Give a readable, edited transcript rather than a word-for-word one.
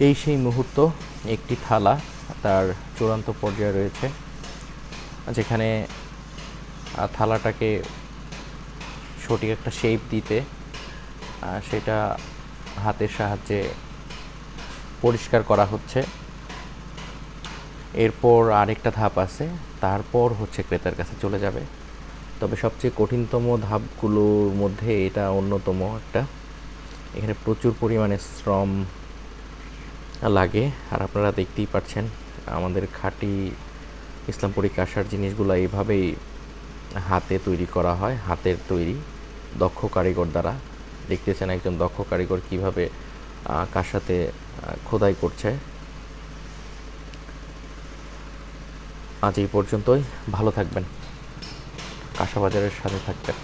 এই সেই মুহূর্ত, একটি থালা তার চূড়ান্ত পর্যায়ে রয়েছে, যেখানে থালাটাকে সঠিক একটা শেপ দিতে সেটা হাতের সাহায্যে পরিষ্কার করা হচ্ছে। এরপর আরেকটা ধাপ আছে, তারপর হচ্ছে ক্রেতার কাছে চলে যাবে। তবে সবচেয়ে কঠিনতম ধাপগুলোর মধ্যে এটা অন্যতম একটা। এখানে প্রচুর পরিমাণে শ্রম লাগে, আর আপনারা দেখতেই পাচ্ছেন আমাদের খাঁটি ইসলামপুরি কাঁসার জিনিসগুলো এইভাবেই হাতে তৈরি করা হয়, হাতের তৈরি দক্ষ কারিগর দ্বারা। দেখতেছেন একজন দক্ষ কারিগর কীভাবে কাঁসাতে খোদাই করছে। আজ এই পর্যন্তই। ভালো থাকবেন, কাঁসাবাজারের সাথে থাকবেন।